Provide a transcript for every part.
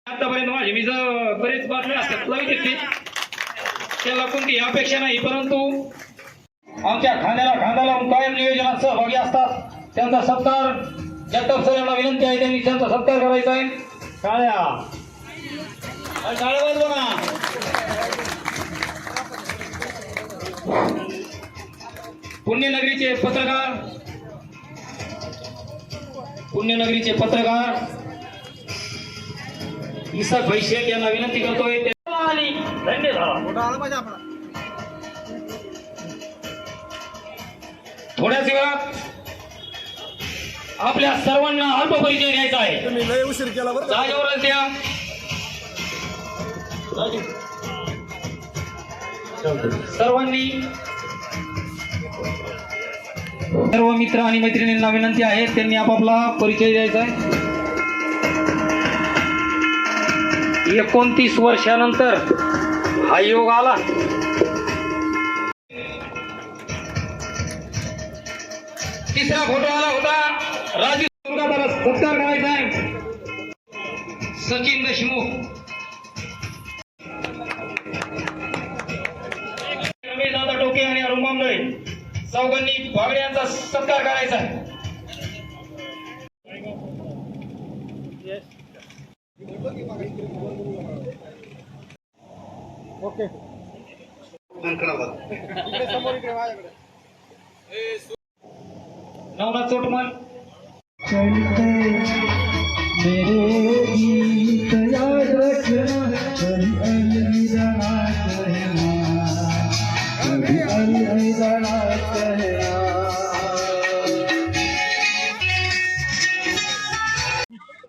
आतापर्यंत माझे मी बरेच बातम्या असतात लावली त्याला कोणती अपेक्षा नाही, परंतु आमच्या खांद्याला खांदा लावून कायम नियोजनात सहभागी असतात. त्यांचा सत्कार जगताप सर यांना विनंती आहे, त्यांनी त्यांचा सत्कार करायचा आहे. टाळ्या वाजवा ना. पुण्यनगरीचे पत्रकार इसाक भाई शेख यांना विनंती करतोय. थोड्याच वेळात आपल्या सर्वांना अल्प परिचय घ्यायचा आहे. तुम्ही लय उशीर केला बरं. जागेवरच द्या. सर्वांनी सर्व मित्र आणि मैत्रिणींना विनंती आहे, त्यांनी आपापला परिचय द्यायचा आहे. 29 वर्षानंतर हा योग आला. तिसरा फोटो आला होता. राजू दुर्गादाला सत्कार करायचा आहे. सचिन देशमुख, रमेश दादा टोके आणि अरुण मामले चौघांनी बागडे यांचा सत्कार करायचा आहे. ओके नवनाथ चोटमल,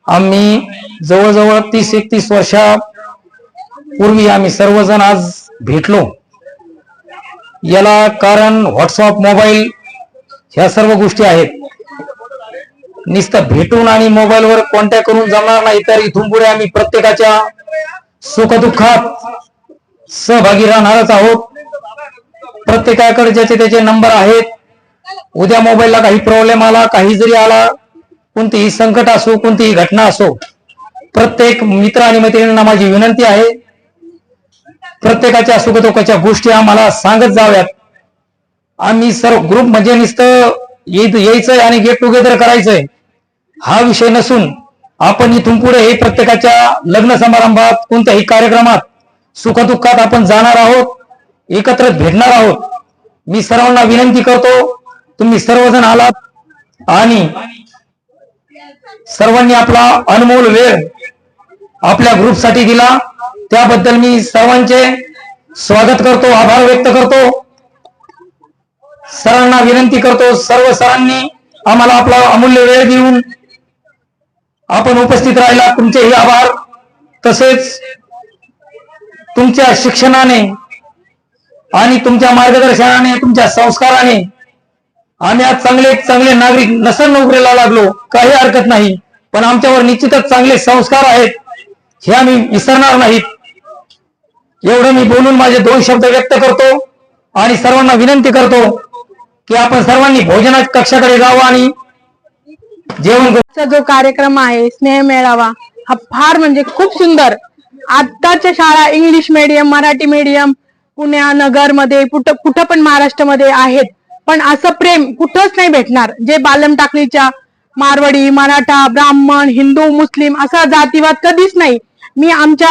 आम्ही जवळजवळ 30-31 वर्षापूर्वी आम्ही सर्वजण आज भेटलो. याला कारण व्हॉट्सअप, मोबाईल ह्या सर्व गोष्टी आहेत. नुसतं भेटून आणि मोबाईलवर कॉन्टॅक्ट करून जमणार नाही, तर इथून पुढे आम्ही प्रत्येकाच्या सुखदुःखात सहभागी राहणारच आहोत. प्रत्येकाकडे ज्याचे त्याचे नंबर आहेत. उद्या मोबाईलला काही प्रॉब्लेम आला, काही जरी आला, कोणतीही संकट असो, कोणतीही घटना असो, प्रत्येक मित्र आणि मैत्रिणींना माझी विनंती आहे, प्रत्येकाच्या सुखदुःखाच्या गोष्टी आम्हाला सांगत जाव्यात. आम्ही सर्व ग्रुप म्हणजे नुसतं यायचंय आणि गेट टुगेदर करायचंय हा विषय नसून आपण इथून पुढे हे प्रत्येकाच्या लग्न समारंभात, कोणत्याही कार्यक्रमात, सुखदुःखात आपण जाणार आहोत, एकत्र भेटणार आहोत. मी सर्वांना विनंती करतो, तुम्ही सर्वजण आलात आणि सर्वांनी आपला अनमोल वेळ आपल्या ग्रुपसाठी दिला, त्याबद्दल मी सर्वांचे स्वागत करतो, आभार व्यक्त करतो. सरांना विनंती करतो, सर्व सरांनी आम्हाला आपला अमूल्य वेळ देऊन आपण उपस्थित राहिला, तुमचेही आभार. तसेच तुमच्या शिक्षणाने आणि तुमच्या मार्गदर्शनाने, तुमच्या संस्काराने आम्ही आज चांगले नागरिक नसल नोकरीला लागलो, काही हरकत नाही, पण आमच्यावर निश्चितच चांगले संस्कार आहेत, हे आम्ही विसरणार नाहीत. एवढं मी बोलून माझे 2 शब्द व्यक्त करतो आणि सर्वांना विनंती करतो की आपण सर्वांनी भोजनाच्या कक्षाकडे जावं आणि जेवण. जो कार्यक्रम आहे स्नेह मेळावा हा फार म्हणजे खूप सुंदर. आताच्या शाळा इंग्लिश मीडियम, मराठी मीडियम पुण्या नगरमध्ये कुठं पण महाराष्ट्रामध्ये आहेत, पण असं प्रेम कुठंच नाही भेटणार जे बालम टाकलीच्या मारवाडी, मराठा, ब्राह्मण, हिंदू, मुस्लिम असा जातीवाद कधीच नाही. मी आमच्या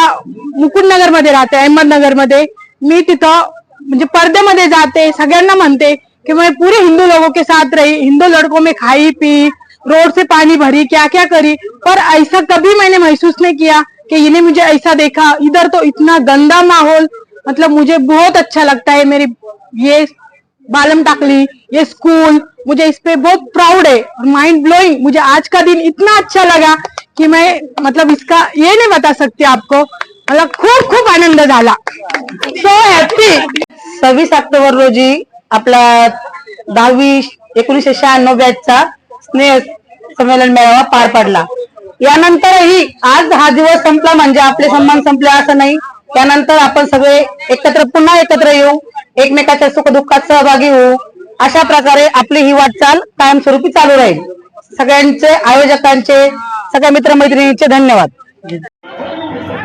मुकुंदनगर मध्ये राहते, अहमदनगर मध्ये. मी तिथं म्हणजे पर्दे जाते, सगळ्यांना म्हणते कि मैं पूरे हिंदू लोगों के साथ रही, हिंदू लड़कों में खाई पी, रोड से पानी भरी, क्या क्या करी, पर ऐसा कभी मैंने महसूस नहीं किया कि इन्हें मुझे ऐसा देखा. इधर तो इतना गंदा माहौल, मतलब मुझे बहुत अच्छा लगता है. मेरी ये बालम टाकली, ये स्कूल, मुझे इस पे बहुत प्राउड है, माइंड ब्लोइंग. मुझे आज का दिन इतना अच्छा लगा कि मैं मतलब इसका ये नहीं बता सकती आपको. मला खूप खूप आनंद झाला. So happy. 26 ऑक्टोबर रोजी आपला 10वी 1996 बॅचचा स्नेह संमेलन मेळावा पार पडला. यानंतरही आज हा दिवस संपला म्हणजे आपले सन्मान संपले असं नाही. त्यानंतर आपण सगळे पुन्हा एकत्र येऊ, एकमेकाच्या सुखदुःखात सहभागी होऊ. अशा प्रकारे आपली ही वाटचाल कायमस्वरूपी चालू राहील. सगळ्यांचे, आयोजकांचे, सगळ्या मित्रमैत्रिणींचे धन्यवाद. Auntie,